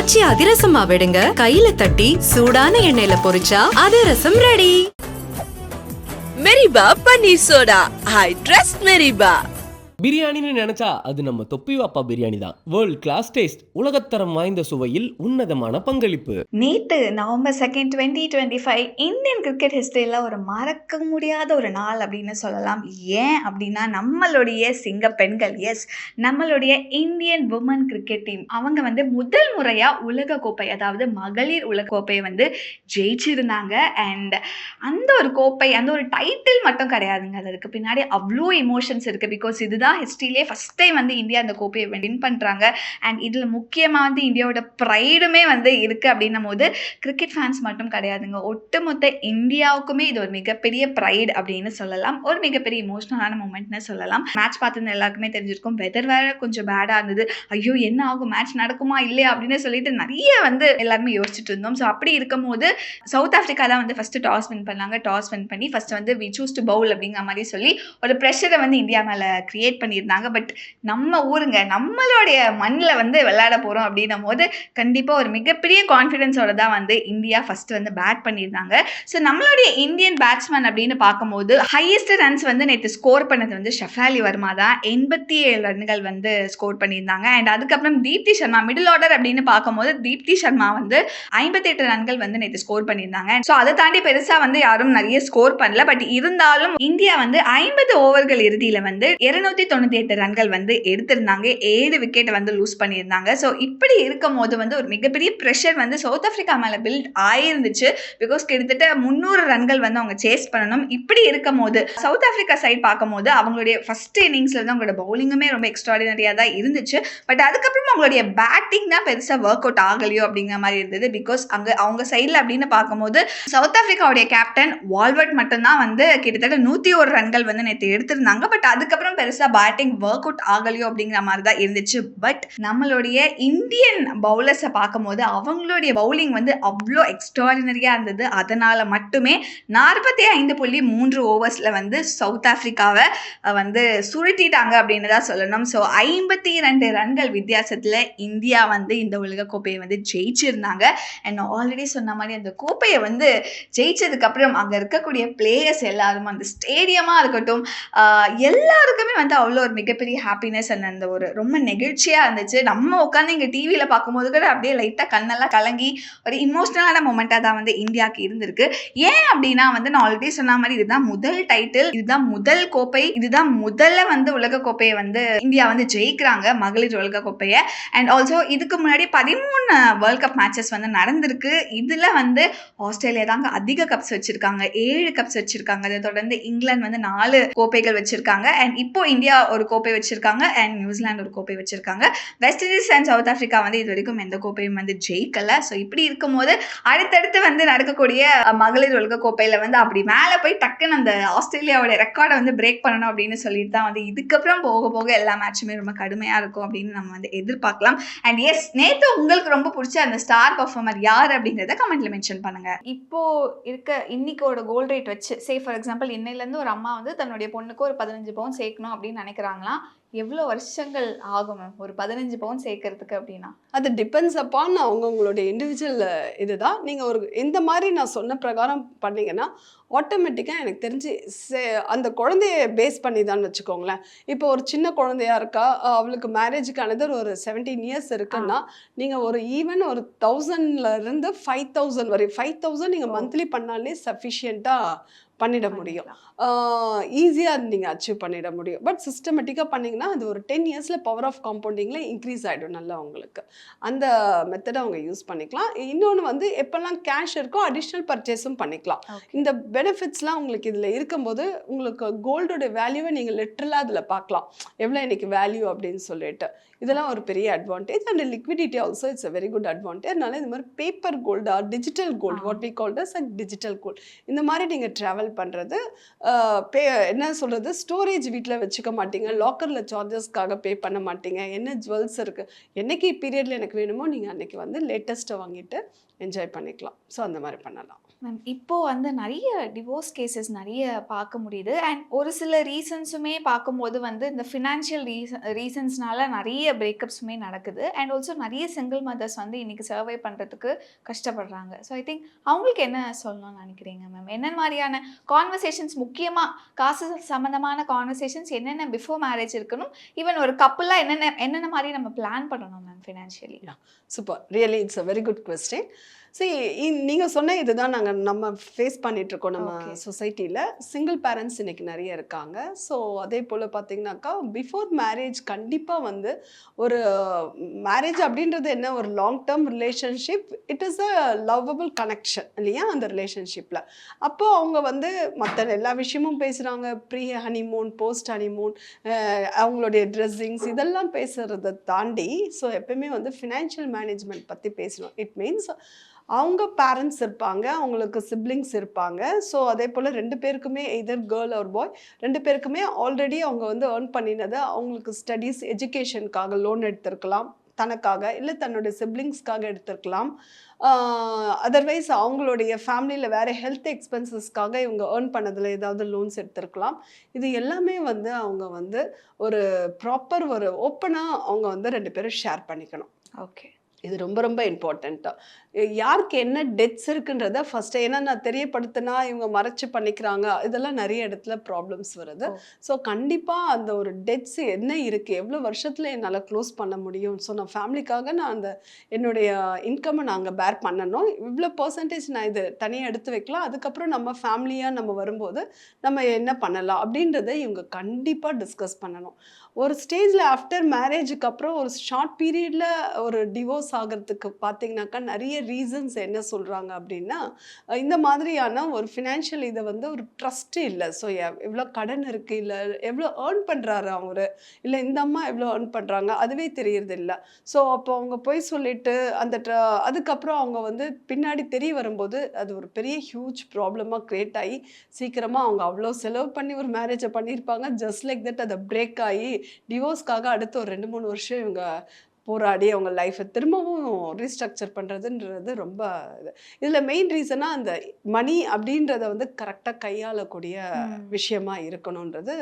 காய்ச்சி அதிரசமா விடுங்க, கையில தட்டி சூடான எண்ணெயில பொரிச்சா அதிரசம் ரெடி. மெரிபா பன்னீர் சோடா, ஐ ட்ரஸ்ட் மெரிபா. பிரியாணின்னு நினைச்சா அது நம்ம தொப்பி வாப்பா பிரியாணி தான். வேர்ல்ட் கிளாஸ் டேஸ்ட், உலகத்தரம் வாய்ந்த சுவையில் உன்னதமான பங்களிப்பு. நேற்று நவம்பர் 2, 2025 இந்தியன் கிரிக்கெட் ஹிஸ்டரியில் ஒரு மறக்க முடியாத ஒரு நாள் அப்படின்னு சொல்லலாம். ஏன் அப்படின்னா நம்மளுடைய சிங்க பெண்கள், நம்மளுடைய இந்தியன் உமன் கிரிக்கெட் டீம் அவங்க முதல் முறையாக உலக கோப்பை, அதாவது மகளிர் உலக கோப்பையை ஜெயிச்சிருந்தாங்க. அண்ட் அந்த ஒரு கோப்பை, அந்த ஒரு டைட்டில் மட்டும் கிடையாதுங்க, அதுக்கு பின்னாடி அவ்வளோ எமோஷன்ஸ் இருக்குது. பிகாஸ் இதுதான் ஹிஸ்ட்ரியிலே ஃபர்ஸ்ட் டைம் இந்தியா அந்த கோப்பையை வின் பண்ணுறாங்க. அண்ட் இதில் முக்கியமாக இந்தியாவோட ப்ரைடுமே இருக்குது அப்படின்னும் போது கிரிக்கெட் ஃபேன்ஸ் மட்டும் கிடையாதுங்க, ஒட்டுமொத்த இந்தியாவுக்குமே இது ஒரு மிகப்பெரிய ப்ரைட் அப்படின்னு சொல்லலாம். ஒரு மிகப்பெரிய இமோஷனலான மூமெண்ட்னு சொல்லலாம். மேட்ச் பார்த்துருந்து எல்லாருக்குமே தெரிஞ்சிருக்கும், வெதர் வேற கொஞ்சம் பேடாக இருந்தது. ஐயோ என்ன ஆகும், மேட்ச் நடக்குமா இல்லையா அப்படின்னு சொல்லிட்டு நிறைய எல்லாருமே யோசிச்சுட்டு இருந்தோம். ஸோ அப்படி இருக்கும் போது சவுத் ஆஃப்ரிக்கா தான் ஃபர்ஸ்ட் டாஸ் வின் பண்ணாங்க. டாஸ் வின் பண்ணி first we choose to bowl அப்படிங்கிற மாதிரி சொல்லி ஒரு ப்ரெஷரை இந்தியா மேலே கிரியேட் பண்ணியிருந்தாங்க. பட் நம்ம ஊருங்க, நம்மளுடைய மண்ணில் விளையாட போகிறோம் அப்படின்னும் போது கண்டிப்பாக ஒரு மிகப்பெரிய கான்ஃபிடென்ஸோட தான் இந்தியா ஃபர்ஸ்ட் பேட் பண்ணியிருந்தாங்க. ஸோ நம்மளுடைய இந்தியன் பேட்ஸ்மேன் அப்படின்னு பார்க்கும்போது ஹையஸ்ட் ரன்ஸ் நேற்று ஸ்கோர் பண்ணது ஷஃபாலி வர்மா தான். 87 ரன்கள் ஸ்கோர் பண்ணியிருந்தாங்க. அண்ட் அதுக்கப்புறம் தீப்தி சர்மா மிடில் ஆர்டர் அப்படின்னு பார்க்கும்போது தீப்தி சர்மா 58 ரன்கள் நேற்று ஸ்கோர் பண்ணியிருந்தாங்க. ஸோ அதை தாண்டி பெருசாக யாரும் நிறைய ஸ்கோர் பண்ணல. பட் இருந்தாலும் இந்தியா 50 ஓவர்கள் இறுதியில் 298 ரன்கள் எடுத்திருந்தாங்க. 7 விக்கெட் லூஸ் பண்ணியிருந்தாங்க. ஸோ இப்படி இருக்கும் போது ஒரு மிகப்பெரிய ப்ரெஷர் சவுத் ஆஃப்ரிக்கா மேலே பில்ட் ஆயிருந்துச்சு. பிகாஸ் கிட்டத்தட்ட 300 ரன்கள் அவங்க சேஸ் பண்ணணும். இப்படி இருக்கும் போது சவுத் ஆஃப்ரிக்கா சைட் பார்க்கும் போது அவங்களுடைய ஃபர்ஸ்ட் இன்னிங்ஸ்ல அவங்களோட பவுலிங்குமே ரொம்ப எக்ஸ்ட்ராடினரியாக தான் இருந்துச்சு. பட் அதுக்கப்புறம் அவங்களுடைய பேட்டிங் தான் பெருசாக ஒர்க் அவுட் ஆகலையோ அப்படிங்கிற மாதிரி இருந்தது. பிகாஸ் அங்கே அவங்க சைடில் அப்படின்னு பார்க்கும்போது சவுத் ஆஃப்ரிக்காவுடைய கேப்டன் வால்வர்ட் மட்டும்தான் கிட்டத்தட்ட 101 ரன்கள் நேற்று எடுத்திருந்தாங்க. பட் அதுக்கப்புறம் பெருசாக பேட்டிங் ஒர்க் அவுட் ஆகலையோ அப்படிங்கிற மாதிரி தான் இருந்துச்சு. பட் நம்மளுடைய இந்தியன் பவுலர்ஸை பார்க்கும்போது அவங்களுடைய பவுலிங் அவ்வளோ எக்ஸ்ட்ராடினரியாக இருந்தது. அதனால மட்டுமே 45.3 ஓவர்ஸில் சவுத் ஆஃப்ரிக்காவை சுருட்டிட்டாங்க அப்படின்னு தான் சொல்லணும். ஸோ 52 ரன்கள் வித்தியாசத்தில் இந்தியா இந்த உலக கோப்பையை ஜெயிச்சிருந்தாங்க. அண்ட் ஆல்ரெடி சொன்ன மாதிரி அந்த கோப்பையை ஜெயிச்சதுக்கப்புறம் அங்கே இருக்கக்கூடிய பிளேயர்ஸ் எல்லாரும், அந்த ஸ்டேடியமாக இருக்கட்டும், எல்லாருக்குமே அவ்வளோ ஒரு மிகப்பெரிய ஹாப்பினஸ் அண்ட் அந்த ஒரு ரொம்ப நெகிழ்ச்சியாக இருந்துச்சு. நம்ம உட்காந்து இங்கே டிவியில் பார்க்கும்போது கூட அப்படியே லைட்டாக கண்ணெல்லாம் கலங்கி ஒரு இமோஷனலான மொமெண்ட்டாக தான் இந்தியாவுக்கு இருந்திருக்கு. ஏன் அப்படின்னா நான் ஆல்ரெடி சொன்ன மாதிரி இதுதான் முதல் டைட்டில், இதுதான் முதல் கோப்பை, இதுதான் முதல்ல உலக கோப்பையை இந்தியா ஜெயிக்கிறாங்க, மகளிர் உலக கோப்பையை. அண்ட் ஆல்சோ இதுக்கு முன்னாடி 13 வேர்ல்ட் கப் மேட்சஸ் நடந்திருக்கு. இதில் ஆஸ்திரேலியா தாங்க அதிக கப்ஸ் வச்சிருக்காங்க, 7 கப்ஸ் வச்சிருக்காங்க. அதை தொடர்ந்து இங்கிலாந்து 4 கோப்பைகள் வச்சிருக்காங்க. அண்ட் இப்போ இந்தியா ஒரு கோப்பை வச்சிருக்காங்க. அண்ட் நியூசிலாந்து ஒரு கோப்பை வச்சிருக்காங்க. West Indies and south Africa இது வரைக்கும் எந்த கோப்பையும் ஜெயிக்கல. ஸோ இப்படி இருக்கும்போது அடுத்தடுத்து நடக்கக்கூடிய மகளிர் உலக கோப்பையில அப்படி மேலே போய் டக்குன்னு அந்த ஆஸ்திரேலியாவோட ரெக்கார்டை பிரேக் பண்ணணும் அப்படின்னு சொல்லிட்டு தான் இதுக்கப்புறம் போக போக எல்லா மேட்சுமே ரொம்ப கடுமையா இருக்கும் அப்படின்னு நம்ம எதிர்பார்க்கலாம். அண்ட் எஸ், நேற்று உங்களுக்கு ரொம்ப பிடிச்ச அந்த ஸ்டார் பர்ஃபார்மர் யார் அப்படிங்கிறத கமெண்ட்ல மென்ஷன் பண்ணுங்க. இப்போ இருக்க இன்னைக்கோட கோல்ட் ரேட் வச்சு ஃபார் எக்ஸாம்பிள் இன்னையிலேருந்து ஒரு அம்மா தன்னுடைய பொண்ணுக்கு ஒரு 15 பவுன் சேர்க்கணும் அப்படின்னு நினைக்கிறாங்களாம். எவ்வளோ வருஷங்கள் ஆகும் மேம் ஒரு 15 பவுன் சேர்க்கறதுக்கு அப்படின்னா? அது டிபெண்ட்ஸ் அப்பான் அவங்களுடைய இண்டிவிஜுவல் இதுதான். நீங்கள் ஒரு இந்த மாதிரி நான் சொன்ன பிரகாரம் பண்ணிங்கன்னா ஆட்டோமேட்டிக்காக எனக்கு தெரிஞ்சு அந்த குழந்தைய பேஸ் பண்ணி தான் வச்சுக்கோங்களேன். இப்போ ஒரு சின்ன குழந்தையா இருக்கா, அவளுக்கு மேரேஜுக்கானது ஒரு 17 இயர்ஸ் இருக்குன்னா நீங்கள் ஒரு ஈவன் ஒரு 1000லேருந்து 5000 வரை 5000 நீங்கள் மந்த்லி பண்ணாலே சஃபிஷியண்ட்டாக பண்ணிட முடியும். ஈஸியாக நீங்கள் அச்சீவ் பண்ணிட முடியும். பட் சிஸ்டமேட்டிக்காக பண்ணிங்கன்னா அது ஒரு 10 இயர்ஸில் பவர் ஆஃப் காம்பவுண்டிங்கில் இன்க்ரீஸ் ஆகிடும் நல்லா உங்களுக்கு. அந்த மெத்தடை அவங்க யூஸ் பண்ணிக்கலாம். இன்னொன்று எப்போல்லாம் கேஷ் இருக்கோ அடிஷ்னல் பர்ச்சேஸும் பண்ணிக்கலாம். இந்த பெனிஃபிட்ஸ்லாம் உங்களுக்கு இதில் இருக்கும்போது உங்களுக்கு கோல்டோட வேல்யூவை நீங்கள் லிட்ரலாக அதில் பார்க்கலாம், எவ்வளோ இன்னைக்கு வேல்யூ அப்படின்னு சொல்லிட்டு. இதெல்லாம் ஒரு பெரிய advantage. And liquidity also it's a very good advantage. அதனால இந்த மாதிரி பேப்பர் கோல்டா digital gold, what we call as digital gold, இந்த மாதிரி நீங்கள் ட்ராவல் பண்ணுறது என்ன சொல்கிறது, ஸ்டோரேஜ் வீட்டில் வச்சுக்க மாட்டீங்க, லாக்கரில் சார்ஜஸ்க்காக பே பண்ண மாட்டீங்க. என்ன ஜுவல்ஸ் இருக்குது, என்னைக்கு பீரியடில் எனக்கு வேணுமோ நீங்கள் அன்றைக்கி லேட்டஸ்ட்டை வாங்கிட்டு என்ஜாய் பண்ணிக்கலாம். ஸோ அந்த மாதிரி பண்ணலாம். மேம் இப்போ வந்து நிறைய டிவோர்ஸ் கேசஸ் நிறைய பார்க்க முடியுது அண்ட் ஒரு சில ரீசன்ஸுமே பார்க்கும்போது வந்து இந்த ஃபினான்ஷியல் ரீசன்ஸ்னால நிறைய பிரேக்கப்ஸுமே நடக்குது அண்ட் ஆல்சோ நிறைய சிங்கிள் மதர்ஸ் வந்து இன்னைக்கு சர்வை பண்ணுறதுக்கு கஷ்டப்படுறாங்க. ஸோ ஐ திங்க் அவங்களுக்கு என்ன சொல்லணும்னு நினைக்கிறீங்க மேம்? என்னென்ன மாதிரியான கான்வர்சேஷன்ஸ், முக்கியமாக காசு சம்மந்தமான கான்வர்சேஷன்ஸ் என்னென்ன பிஃபோர் மேரேஜ் இருக்கணும், ஈவன் ஒரு கப்புளாக என்னென்ன மாதிரி நம்ம பிளான் பண்ணணும் ma'am financially? Super, really it's a very good question. நீங்கள் சொன்ன இதுதான் நம்ம ஃபேஸ் பண்ணிகிட்ருக்கோம் நம்ம சொசைட்டியில். சிங்கிள் பேரண்ட்ஸ் இன்றைக்கி நிறைய இருக்காங்க. ஸோ அதே போல் பார்த்தீங்கன்னாக்கா பிஃபோர் மேரேஜ் கண்டிப்பாக வந்து ஒரு மேரேஜ் அப்படின்றது என்ன, ஒரு long term relationship. It is a lovable connection இல்லையா அந்த ரிலேஷன்ஷிப்பில். அப்போது அவங்க வந்து மற்ற எல்லா விஷயமும் பேசுகிறாங்க, ப்ரீ ஹனிமூன், போஸ்ட் ஹனிமூன், அவங்களுடைய ட்ரெஸ்ஸிங்ஸ், இதெல்லாம் பேசுகிறத தாண்டி ஸோ எப்பயுமே வந்து ஃபினான்ஷியல் மேனேஜ்மெண்ட் பற்றி பேசணும். இட் மீன்ஸ் அவங்க பேரண்ட்ஸ் இருப்பாங்க, அவங்களுக்கு சிப்ளிங்ஸ் இருப்பாங்க. ஸோ அதே போல் 2 பேருக்குமே எதர் கேர்ள் ஆர் பாய் 2 பேருக்குமே ஆல்ரெடி அவங்க வந்து ஏர்ன் பண்ணினதை அவங்களுக்கு ஸ்டடீஸ், எஜுகேஷனுக்காக லோன் எடுத்திருக்கலாம், தனக்காக இல்லை தன்னுடைய சிப்ளிங்ஸ்க்காக எடுத்திருக்கலாம். அதர்வைஸ் அவங்களுடைய ஃபேமிலியில் வேறு ஹெல்த் எக்ஸ்பென்சஸ்க்காக இவங்க ஏர்ன் பண்ணதில் ஏதாவது லோன்ஸ் எடுத்திருக்கலாம். இது எல்லாமே வந்து அவங்க வந்து ஒரு ப்ராப்பர் ஒரு ஓப்பனாக அவங்க வந்து 2 பேரும் ஷேர் பண்ணிக்கணும். ஓகே, இது ரொம்ப ரொம்ப இம்பார்ட்டண்ட்டாக. யாருக்கு என்ன டெட்ஸ் இருக்குன்றத ஃபஸ்ட்டு, ஏன்னா நான் தெரியப்படுத்தினா இவங்க மறைச்சு பண்ணிக்கிறாங்க, இதெல்லாம் நிறைய இடத்துல ப்ராப்ளம்ஸ் வருது. ஸோ கண்டிப்பாக அந்த ஒரு டெட்ஸ் என்ன இருக்குது, எவ்வளோ வருஷத்தில் என்னால் க்ளோஸ் பண்ண முடியும், ஸோ நான் ஃபேமிலிக்காக நான் அந்த என்னுடைய இன்கம்மை நாங்கள் பேர் பண்ணணும், இவ்வளோ பர்சன்டேஜ் நான் இது தனியாக எடுத்து வைக்கலாம், அதுக்கப்புறம் நம்ம ஃபேமிலியாக நம்ம வரும்போது நம்ம என்ன பண்ணலாம் அப்படின்றத இவங்க கண்டிப்பாக டிஸ்கஸ் பண்ணணும். ஒரு ஸ்டேஜில் ஆஃப்டர் மேரேஜுக்கு அப்புறம் ஒரு ஷார்ட் பீரியடில் ஒரு டிவோர்ஸ் ஆகிறதுக்கு பார்த்தீங்கன்னாக்கா நிறைய ரீசன்ஸ் என்ன சொல்கிறாங்க அப்படின்னா, இந்த மாதிரியான ஒரு ஃபினான்ஷியல் இதை வந்து ஒரு ட்ரஸ்ட்டு இல்லை. ஸோ எவ்வளோ கடன் இருக்குது, இல்லை எவ்வளோ ஏர்ன் பண்ணுறாரு அவர், இல்லை இந்த அம்மா எவ்வளோ ஏர்ன் பண்ணுறாங்க அதுவே தெரியறது இல்லை. ஸோ அப்போ அவங்க போய் சொல்லிட்டு அந்த அதுக்கப்புறம் அவங்க வந்து பின்னாடி தெரிய வரும்போது அது ஒரு பெரிய ஹியூஜ் ப்ராப்ளமாக க்ரியேட் ஆகி சீக்கிரமாக அவங்க அவ்வளோ செலவு பண்ணி ஒரு மேரேஜை பண்ணியிருப்பாங்க. ஜஸ்ட் லைக் தட் அதை பிரேக் ஆகி டிவோர்ஸ்க்காக அடுத்து ஒரு 2-3 வருஷம் இவங்க போராடி அவங்க லைஃப்பை திரும்பவும் ரீஸ்ட்ரக்சர் பண்ணுறதுன்றது ரொம்ப இது. இதில் மெயின் ரீசனாக அந்த மணி அப்படின்றத வந்து கரெக்டாக கையாளக்கூடிய விஷயமா இருக்கணுன்றது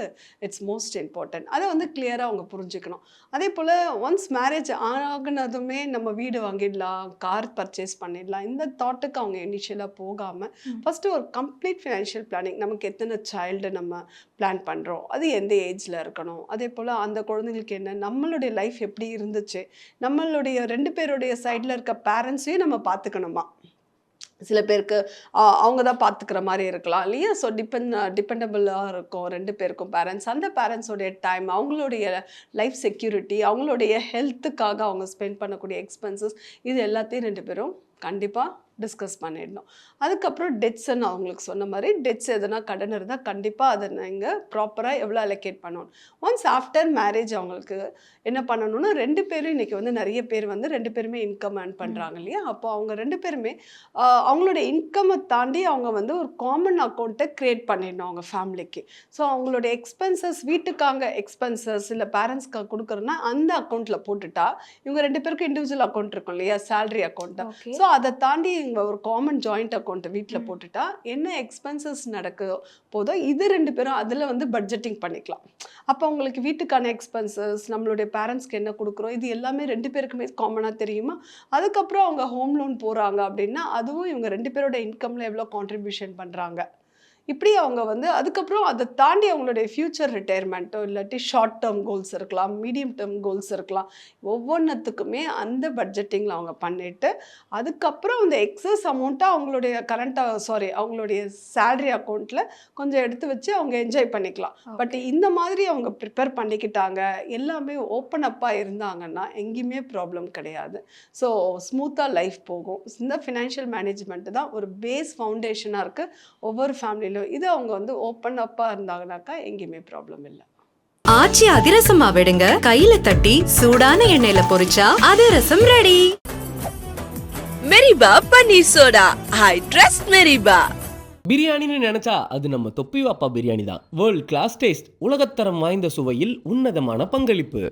இட்ஸ் மோஸ்ட் இம்பார்ட்டன்ட். அதை வந்து கிளியராக அவங்க புரிஞ்சுக்கணும். அதே போல் ஒன்ஸ் மேரேஜ் ஆகினதுமே நம்ம வீடு வாங்கிடலாம், கார் பர்ச்சேஸ் பண்ணிடலாம், இந்த தாட்டுக்கு அவங்க இனிஷியலாக போகாமல் ஃபஸ்ட்டு ஒரு கம்ப்ளீட் ஃபினான்ஷியல் பிளானிங், நமக்கு எத்தனை சைல்டு நம்ம பிளான் பண்ணுறோம், அது எந்த ஏஜில் இருக்கணும், அதே போல் அந்த குழந்தைங்களுக்கு என்ன, நம்மளுடைய லைஃப் எப்படி இருந்துச்சு, நம்மளுடைய 2 பேருடைய சைடில் இருக்க பேரண்ட்ஸையும் நம்ம பார்த்துக்கணுமா. சில பேருக்கு அவங்க தான் பார்த்துக்கிற மாதிரி இருக்கலாம் இல்லையா. ஸோ டிபெண்டபிளாக இருக்கும் 2 பேருக்கும் பேரண்ட்ஸ். அந்த பேரண்ட்ஸோடைய டைம், அவங்களுடைய லைஃப் செக்யூரிட்டி, அவங்களுடைய ஹெல்த்துக்காக அவங்க ஸ்பெண்ட் பண்ணக்கூடிய எக்ஸ்பென்சஸ், இது எல்லாத்தையும் 2 பேரும் கண்டிப்பாக டிஸ்கஸ் பண்ணிடணும். அதுக்கப்புறம் டெட்ஸ்ன்னு அவங்களுக்கு சொன்ன மாதிரி டெட்ஸ் எதனா கடன் இருந்தால் கண்டிப்பாக அதை நீங்கள் ப்ராப்பராக எவ்வளோ அலோகேட் பண்ணணும். ஒன்ஸ் ஆஃப்டர் மேரேஜ் அவங்களுக்கு என்ன பண்ணணும்னா 2 பேரும் இன்றைக்கி வந்து நிறைய பேர் வந்து 2 பேருமே இன்கம் ஏர்ன் பண்ணுறாங்க இல்லையா. அப்போ அவங்க 2 பேருமே அவங்களோட இன்கம்மை தாண்டி அவங்க வந்து ஒரு காமன் அக்கௌண்ட்டை க்ரியேட் பண்ணிடணும் அவங்க ஃபேமிலிக்கு. ஸோ அவங்களோட எக்ஸ்பென்சஸ், வீட்டுக்காக எக்ஸ்பென்சஸ் இல்லை பேரண்ட்ஸ்க்காக கொடுக்குறோன்னா அந்த அக்கௌண்ட்டில் போட்டுட்டா இவங்க 2 பேருக்கும் இண்டிவிஜுவல் அக்கௌண்ட் இருக்கும் இல்லையா, சேலரி அக்கௌண்ட்டை. ஸோ அதை தாண்டி ஒரு காமன் ஜாயிண்ட் அக்கௌண்ட்டை வீட்டில் போட்டுட்டா என்ன எக்ஸ்பென்சஸ் நடக்குதோ போதோ இது 2 பேரும் அதில் வந்து பட்ஜெட்டிங் பண்ணிக்கலாம். அப்போ அவங்களுக்கு வீட்டுக்கான எக்ஸ்பென்சஸ், நம்மளுடைய பேரண்ட்ஸ்க்கு என்ன கொடுக்குறோம், இது எல்லாமே 2 பேருக்குமே காமனாக தெரியுமா. அதுக்கப்புறம் அவங்க ஹோம் லோன் போகிறாங்க அப்படின்னா அதுவும் இவங்க 2 பேரோட இன்கமில் எவ்வளோ கான்ட்ரிபியூஷன் பண்ணுறாங்க, இப்படி அவங்க வந்து அதுக்கப்புறம் அதை தாண்டி அவங்களுடைய ஃப்யூச்சர் ரிட்டையர்மெண்ட்டோ இல்லாட்டி ஷார்ட் டேர்ம் கோல்ஸ் இருக்கலாம், மீடியம் டேர்ம் கோல்ஸ் இருக்கலாம், ஒவ்வொன்றுத்துக்குமே அந்த பட்ஜெட்டிங்கில் அவங்க பண்ணிவிட்டு அதுக்கப்புறம் அந்த எக்ஸஸ் அமௌண்ட்டை அவங்களுடைய சேலரி அக்கௌண்ட்டில் கொஞ்சம் எடுத்து வச்சு அவங்க என்ஜாய் பண்ணிக்கலாம். பட் இந்த மாதிரி அவங்க ப்ரிப்பேர் பண்ணிக்கிட்டாங்க, எல்லாமே ஓப்பன் அப்பாக இருந்தாங்கன்னா எங்கேயுமே ப்ராப்ளம் கிடையாது. ஸோ ஸ்மூத்தாக லைஃப் போகும். இந்த ஃபினான்ஷியல் மேனேஜ்மெண்ட்டு தான் ஒரு பேஸ் ஃபவுண்டேஷனாக இருக்குது ஒவ்வொரு ஃபேமிலியிலும். இது அவங்க வந்து ஓப்பன் அப்பா இருந்தாங்கனாக்கா எங்கேயுமே ப்ராப்ளம் இல்லை. ஆச்சி அதிரசமா விடுங்க, கையில தட்டி சூடான எண்ணெயில பொரிச்சா அதிரசம் ரெடி. மெரிபா பன்னீர் சோடா, ஐ ட்ரஸ்ட் மெரிபா. பிரியாணின்னு நினைச்சா அது நம்ம தொப்பி வாப்பா பிரியாணி தான். வேர்ல்ட் கிளாஸ் டேஸ்ட், உலகத்தரம் வாய்ந்த சுவையில் உன்னதமான பங்களிப்பு.